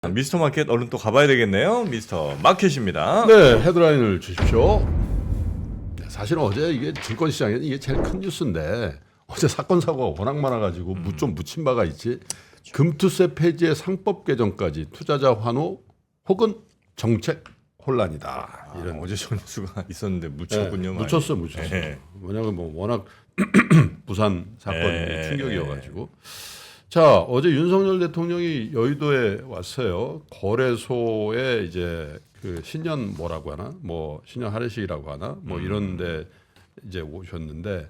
미스터 마켓 얼른 또 가봐야 되겠네요. 미스터 마켓입니다. 네, 헤드라인을 주십시오. 네, 사실 어제 이게 증권시장에는 이게 제일 큰 뉴스인데 어제 사건 사고가 워낙 많아가지고 좀 묻힌 바가 있지. 금투세 폐지의 상법 개정까지 투자자 환호 혹은 정책 혼란이다. 이런 어제 저 뉴스가 있었는데 묻혔군요. 많이. 묻혔어. 네. 왜냐하면 뭐 워낙 부산 사건이 네. 충격이어가지고. 자, 어제 윤석열 대통령이 여의도에 왔어요. 거래소에 이제 그 신년 뭐라고 하나, 뭐 신년 할애식이라고 하나, 뭐 이런데 이제 오셨는데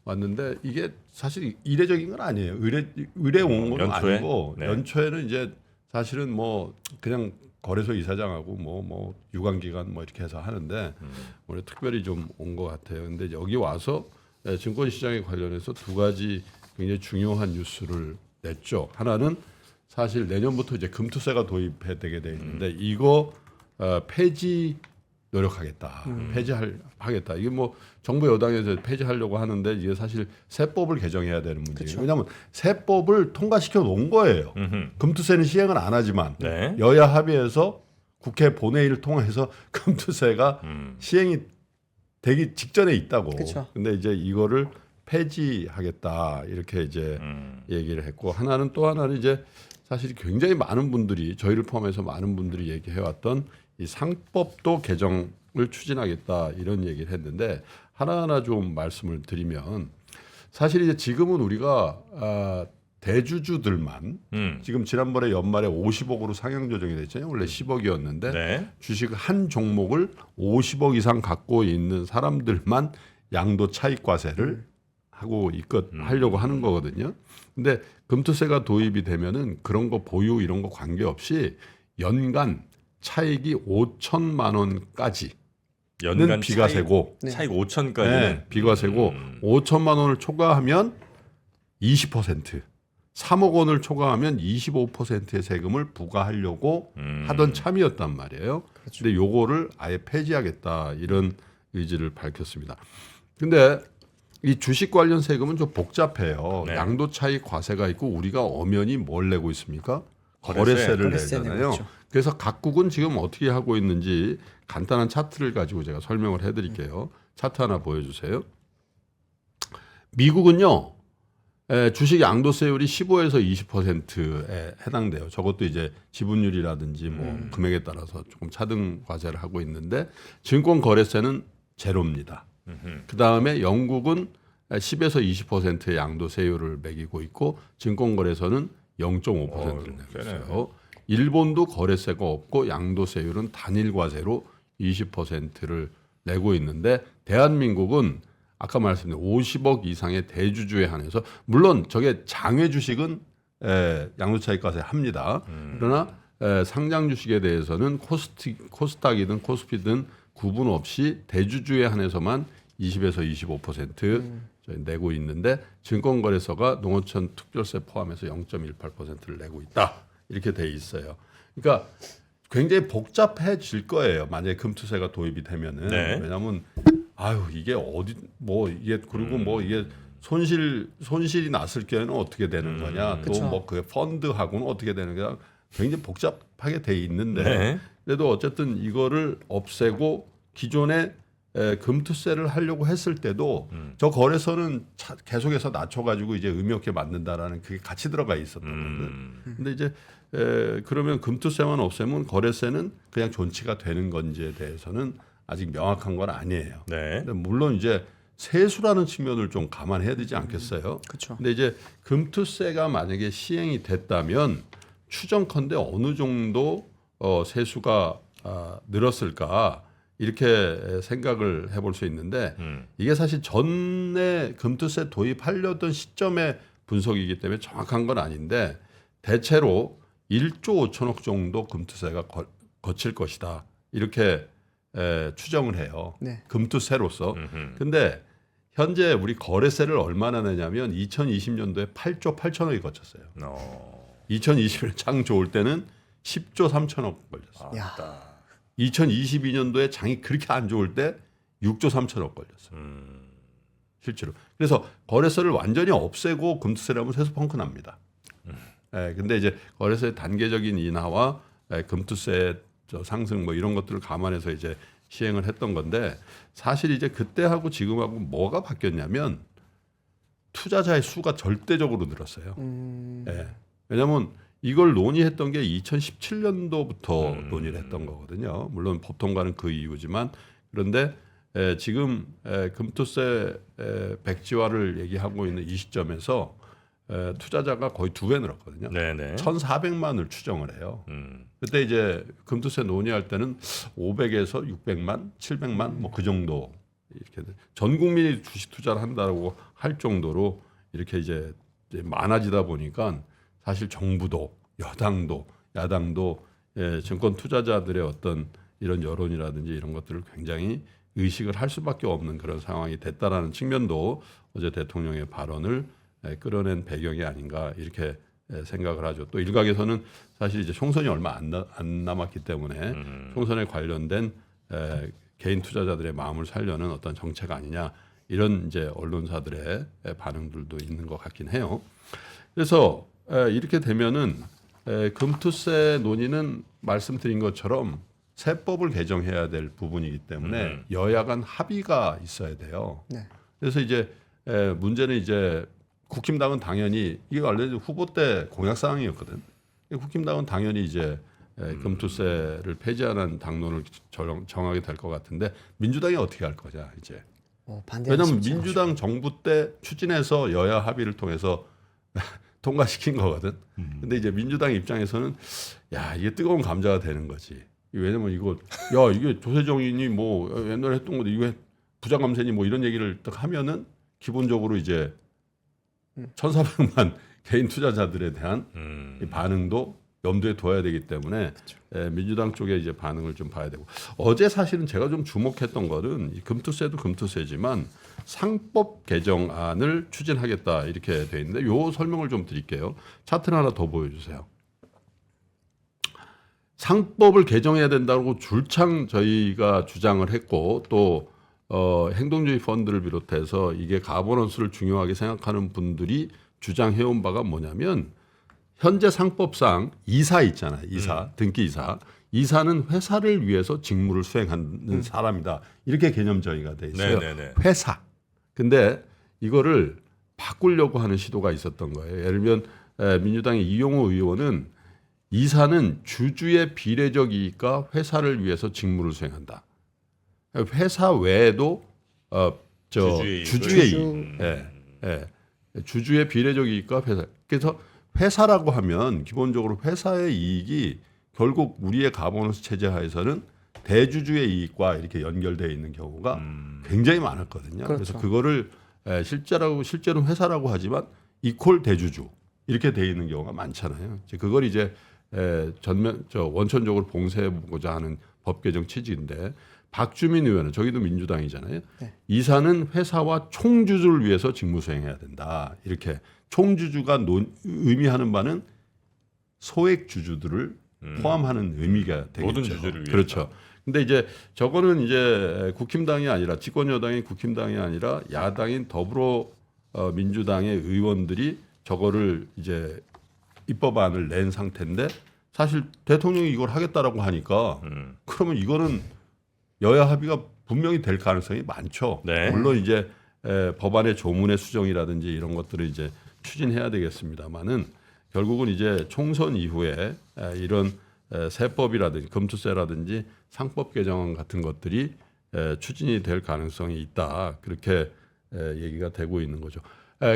왔는데 이게 사실 이례적인 건 아니에요. 의뢰 온 건 연초에? 아니고 네. 연초에는 이제 사실은 뭐 그냥 거래소 이사장하고 뭐 유관기관 뭐 이렇게 해서 하는데 오늘 특별히 좀 온 것 같아요. 근데 여기 와서 증권시장에 관련해서 두 가지 굉장히 중요한 뉴스를 냈죠. 하나는 사실 내년부터 이제 금투세가 도입되게 돼 있는데 이거 폐지 노력하겠다. 폐지하겠다. 이게 뭐 정부 여당에서 폐지하려고 하는데 이게 사실 세법을 개정해야 되는 문제예요. 왜냐하면 세법을 통과시켜 놓은 거예요. 금투세는 시행은 안 하지만 네. 여야 합의해서 국회 본회의를 통해서 금투세가 시행이 되기 직전에 있다고. 그쵸. 근데 이제 이거를 폐지하겠다 이렇게 이제 얘기를 했고 또 하나는 이제 사실 굉장히 많은 분들이 저희를 포함해서 많은 분들이 얘기해왔던 이 상법도 개정을 추진하겠다 이런 얘기를 했는데 하나하나 좀 말씀을 드리면 사실 이제 지금은 우리가 대주주들만 지금 지난번에 연말에 50억으로 상향 조정이 됐잖아요. 원래 10억이었는데 네. 주식 한 종목을 50억 이상 갖고 있는 사람들만 양도 차익 과세를 하려고 하는 거거든요. 근데 금투세가 도입이 되면은 그런 거 보유 이런 거 관계없이 연간 차익이 5천만 원까지는 연간 비과세고 차익 5천까지는 네, 비과세고 5천만 원을 초과하면 20%, 3억 원을 초과하면 25%의 세금을 부과하려고 하던 참이었단 말이에요. 근데 요거를 아예 폐지하겠다 이런 의지를 밝혔습니다. 근데 이 주식 관련 세금은 좀 복잡해요. 네. 양도 차익 과세가 있고 우리가 엄연히 뭘 내고 있습니까? 거래세. 거래세를 거래세 내잖아요. 내고 있죠. 그래서 각국은 지금 어떻게 하고 있는지 간단한 차트를 가지고 제가 설명을 해드릴게요. 차트 하나 보여주세요. 미국은요. 주식 양도세율이 15에서 20%에 해당돼요. 저것도 이제 지분율이라든지 뭐 금액에 따라서 조금 차등 과세를 하고 있는데 증권 거래세는 제로입니다. 그 다음에 영국은 10에서 20%의 양도세율을 매기고 있고 증권거래소는 0.5%를 내고 있어요. 일본도 거래세가 없고 양도세율은 단일과세로 20%를 내고 있는데 대한민국은 아까 말씀드린 50억 이상의 대주주에 한해서 물론 저게 장외 주식은 양도차익과세 합니다. 그러나 상장 주식에 대해서는 코스닥이든 코스피든 구분 없이 대주주에 한해서만 20에서 25% 내고 있는데 증권거래소가 농어촌 특별세 포함해서 0.18%를 내고 있다. 이렇게 돼 있어요. 그러니까 굉장히 복잡해질 거예요. 만약에 금투세가 도입이 되면은 네. 왜냐하면 이게 어디 뭐 이게 그리고 뭐 이게 손실이 났을 경우에는 어떻게 되는 거냐 또 뭐 그 펀드하고는 어떻게 되는 거냐 굉장히 복잡하게 돼 있는데 네. 그래도 어쨌든 이거를 없애고 기존에 금투세를 하려고 했을 때도 저 거래소는 계속해서 낮춰가지고 이제 의미 없게 만든다라는 그게 같이 들어가 있었던 거거든. 근데 이제 그러면 금투세만 없애면 거래세는 그냥 존치가 되는 건지에 대해서는 아직 명확한 건 아니에요. 네. 근데 물론 이제 세수라는 측면을 좀 감안해야 되지 않겠어요? 그렇죠. 근데 이제 금투세가 만약에 시행이 됐다면 추정컨대 어느 정도 세수가 늘었을까 이렇게 생각을 해볼 수 있는데 이게 사실 전에 금투세 도입하려던 시점의 분석이기 때문에 정확한 건 아닌데 대체로 1조 5천억 정도 금투세가 거칠 것이다 이렇게 추정을 해요. 네. 금투세로서. 근데 현재 우리 거래세를 얼마나 내냐면 2020년도에 8조 8천억이 거쳤어요. 2020년 장 좋을 때는 10조 3천억 걸렸어요. 야. 2022년도에 장이 그렇게 안 좋을 때 6조 3천억 걸렸어요. 실제로. 그래서 거래세를 완전히 없애고 금투세를 하면 세수 펑크 납니다. 근데 이제 거래세의 단계적인 인하와 금투세 상승 뭐 이런 것들을 감안해서 이제 시행을 했던 건데 사실 이제 그때하고 지금하고 뭐가 바뀌었냐면 투자자의 수가 절대적으로 늘었어요. 예. 왜냐하면 이걸 논의했던 게 2017년도부터 논의를 했던 거거든요. 물론 법통과는 그 이유지만 그런데 지금 금투세 백지화를 얘기하고 있는 이 시점에서 투자자가 거의 2배 늘었거든요. 네네. 1,400만을 추정을 해요. 그때 이제 금투세 논의할 때는 500에서 600만, 700만 뭐 그 정도 이렇게 전 국민이 주식 투자를 한다고 할 정도로 이렇게 이제 많아지다 보니까 사실 정부도 여당도 야당도 증권 투자자들의 어떤 이런 여론이라든지 이런 것들을 굉장히 의식을 할 수밖에 없는 그런 상황이 됐다라는 측면도 어제 대통령의 발언을 끌어낸 배경이 아닌가 이렇게 생각을 하죠. 또 일각에서는 사실 이제 총선이 얼마 안 남았기 때문에 총선에 관련된 개인 투자자들의 마음을 살려는 어떤 정책 아니냐 이런 이제 언론사들의 반응들도 있는 것 같긴 해요. 그래서 이렇게 되면은 금투세 논의는 말씀드린 것처럼 세법을 개정해야 될 부분이기 때문에 여야 간 합의가 있어야 돼요. 네. 그래서 이제 문제는 이제 국힘당은 당연히 이게 원래 후보 때 공약 사항이었거든. 국힘당은 당연히 이제 금투세를 폐지하는 당론을 정하게 될 것 같은데 민주당이 어떻게 할 거냐 이제. 왜냐하면 민주당 정부 때 추진해서 여야 합의를 통해서 통과시킨 거거든. 근데 이제 민주당 입장에서는 야 이게 뜨거운 감자가 되는 거지. 왜냐면 이거 야 이게 조세정인이 뭐 옛날에 했던 건데 이거 부장감세니 뭐 이런 얘기를 딱 하면은 기본적으로 이제 1,400만 개인 투자자들에 대한 이 반응도 염두에 둬야 되기 때문에 민주당 쪽에 이제 반응을 좀 봐야 되고 어제 사실은 제가 좀 주목했던 거는 이 금투세도 금투세지만 상법 개정안을 추진하겠다 이렇게 돼 있는데 요 설명을 좀 드릴게요. 차트 하나 더 보여주세요. 상법을 개정해야 된다고 줄창 저희가 주장을 했고 또 행동주의 펀드를 비롯해서 이게 가버넌스를 중요하게 생각하는 분들이 주장해온 바가 뭐냐면 현재 상법상 이사 있잖아요. 이사, 등기 이사. 이사는 회사를 위해서 직무를 수행하는 사람이다. 이렇게 개념 정의가 돼 있어요. 네네네. 회사. 근데 이거를 바꾸려고 하는 시도가 있었던 거예요. 예를 들면 민주당의 이용호 의원은 이사는 주주의 비례적 이익과 회사를 위해서 직무를 수행한다. 회사 외에도 주주의 이익, 주주의 비례적 이익과 회사. 그래서 회사라고 하면 기본적으로 회사의 이익이 결국 우리의 가버넌스 체제 하에서는 대주주의 이익과 이렇게 연결되어 있는 경우가 굉장히 많았거든요. 그렇죠. 그래서 그거를 실제로 회사라고 하지만 이퀄 대주주 이렇게 되어 있는 경우가 많잖아요. 그걸 이제 원천적으로 봉쇄해보고자 하는 법 개정 취지인데 박주민 의원은 저기도 민주당이잖아요. 네. 이사는 회사와 총주주를 위해서 직무 수행해야 된다. 이렇게 총주주가 의미하는 바는 소액 주주들을 포함하는 의미가 되겠죠. 모든 주주를 위해서. 그렇죠. 근데 이제 저거는 이제 국힘당이 아니라 집권 여당인 국힘당이 아니라 야당인 더불어민주당의 의원들이 저거를 이제 입법안을 낸 상태인데 사실 대통령이 이걸 하겠다라고 하니까 그러면 이거는 여야 합의가 분명히 될 가능성이 많죠. 네. 물론 이제 법안의 조문의 수정이라든지 이런 것들을 이제 추진해야 되겠습니다만은 결국은 이제 총선 이후에 이런 세법이라든지 금투세라든지 상법 개정안 같은 것들이 추진이 될 가능성이 있다. 그렇게 얘기가 되고 있는 거죠.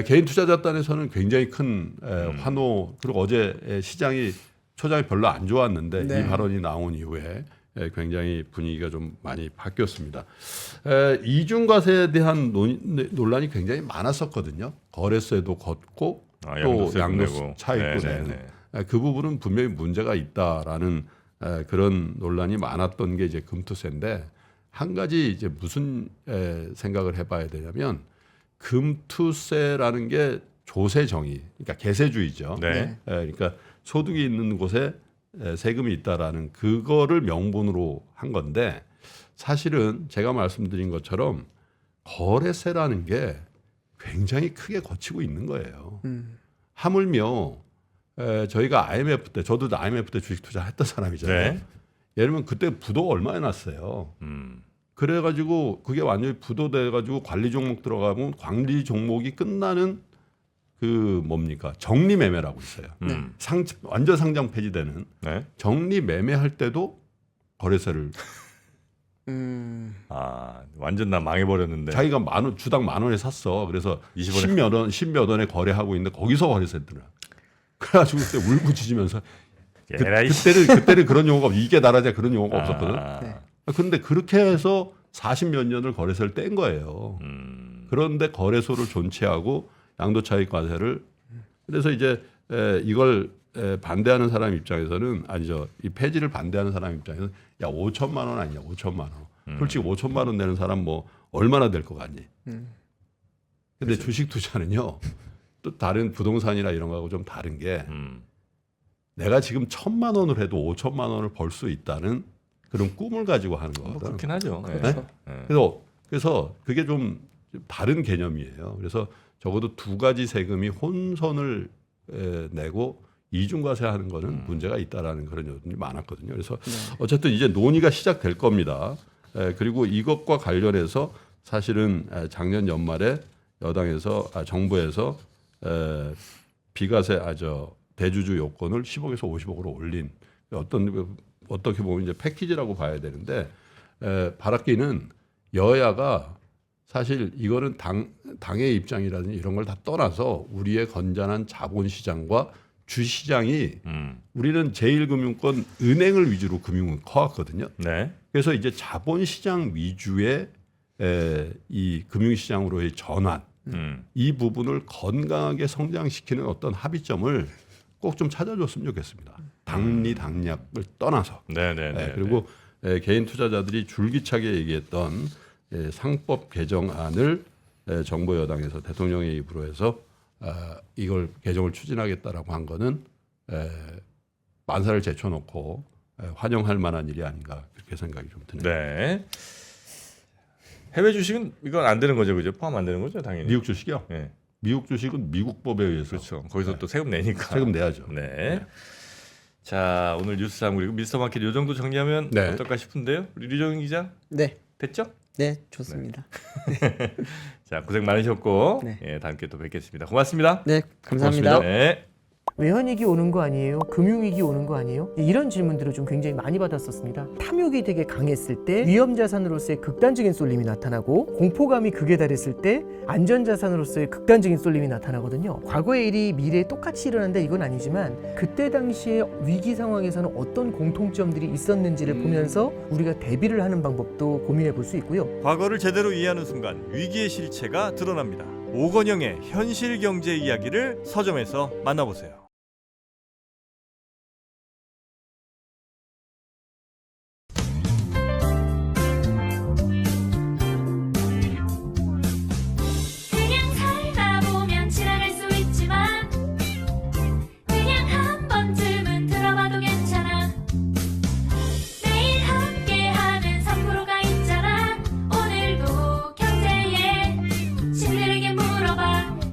개인 투자자단에서는 굉장히 큰 환호 그리고 어제 시장이 초장이 별로 안 좋았는데 네. 이 발언이 나온 이후에 굉장히 분위기가 좀 많이 바뀌었습니다. 이중과세에 대한 논란이 굉장히 많았었거든요. 거래세도 걷고 또 양도세 차익도 내는 그 부분은 분명히 문제가 있다라는 그런 논란이 많았던 게 이제 금투세인데 한 가지 이제 무슨 생각을 해봐야 되냐면 금투세라는 게 조세 정의, 그러니까 계세주의죠. 네. 그러니까 소득이 있는 곳에 세금이 있다라는 그거를 명분으로 한 건데 사실은 제가 말씀드린 것처럼 거래세라는 게 굉장히 크게 거치고 있는 거예요. 하물며 저희가 IMF 때 저도 IMF 때 주식 투자했던 사람이잖아요. 네. 예를 들면 그때 부도가 얼마나 났어요. 그래가지고 그게 완전히 부도돼가지고 관리 종목 들어가면 관리 종목이 끝나는 그 뭡니까 정리 매매라고 있어요. 완전 상장 폐지되는 네. 정리 매매할 때도 거래세를 아 완전 나 망해버렸는데. 자기가 주당 10,000원에 샀어. 그래서 20원. 10몇 원에 거래하고 있는데 거기서 거래세 들어. 그래가지고 그때 울부짖으면서 그때는 그런 용어가 이게 나라자 그런 용어가 없었거든. 네. 그런데 그렇게 해서 40몇 년을 거래세를 뗀 거예요. 그런데 거래소를 존치하고 양도차익과세를 그래서 이제 이걸 반대하는 사람 입장에서는 아니죠. 이 폐지를 반대하는 사람 입장에서는 야 5천만 원 아니냐 5천만 원. 솔직히 5천만 원 내는 사람 뭐 얼마나 될 것 같니? 근데 그렇죠. 주식 투자는요. 또 다른 부동산이나 이런 거하고 좀 다른 게 내가 지금 1,000만 원을 해도 5천만 원을 벌 수 있다는 그런 꿈을 가지고 하는 뭐 거거든. 그렇긴 하죠. 그렇죠. 네. 그래서 그게 좀 다른 개념이에요. 그래서 적어도 두 가지 세금이 혼선을 내고 이중과세하는 거는 문제가 있다라는 그런 요즘이 많았거든요. 그래서 어쨌든 이제 논의가 시작될 겁니다. 그리고 이것과 관련해서 사실은 작년 연말에 여당에서 정부에서 비과세 대주주 요건을 10억에서 50억으로 올린 어떻게 보면 이제 패키지라고 봐야 되는데 바람기는 여야가 사실 이거는 당의 입장이라든지 이런 걸 다 떠나서 우리의 건전한 자본시장과 주시장이 우리는 제1금융권 은행을 위주로 금융은 커왔거든요. 네. 그래서 이제 자본시장 위주의 이 금융시장으로의 전환 이 부분을 건강하게 성장시키는 어떤 합의점을 꼭 좀 찾아줬으면 좋겠습니다. 당리 당략을 떠나서. 네네네. 그리고 개인 투자자들이 줄기차게 얘기했던 상법 개정안을 정부 여당에서 대통령의 입으로 해서 이걸 개정을 추진하겠다라고 한 거는 만사를 제쳐놓고 환영할 만한 일이 아닌가 그렇게 생각이 좀 드네요. 네. 해외 주식은 이건 안 되는 거죠, 그죠? 포함 안 되는 거죠, 당연히. 미국 주식이요? 네. 미국 주식은 미국 법에 의해서 그렇죠. 거기서 또 세금 내니까. 세금 내야죠. 네. 자, 오늘 뉴스 3 그리고 미스터 마켓 요 정도 정리하면 네. 어떨까 싶은데요. 우리 류정인 기자 네, 됐죠? 네, 좋습니다. 자, 고생 많으셨고 네. 예, 다음 기회에 또 뵙겠습니다. 고맙습니다. 네, 감사합니다. 네. 외환위기 오는 거 아니에요? 금융위기 오는 거 아니에요? 이런 질문들을 좀 굉장히 많이 받았었습니다. 탐욕이 되게 강했을 때 위험자산으로서의 극단적인 쏠림이 나타나고 공포감이 극에 달했을 때 안전자산으로서의 극단적인 쏠림이 나타나거든요. 과거의 일이 미래에 똑같이 일어난다 이건 아니지만 그때 당시에 위기 상황에서는 어떤 공통점들이 있었는지를 보면서 우리가 대비를 하는 방법도 고민해 볼 수 있고요. 과거를 제대로 이해하는 순간 위기의 실체가 드러납니다. 오건영의 현실 경제 이야기를 서점에서 만나보세요.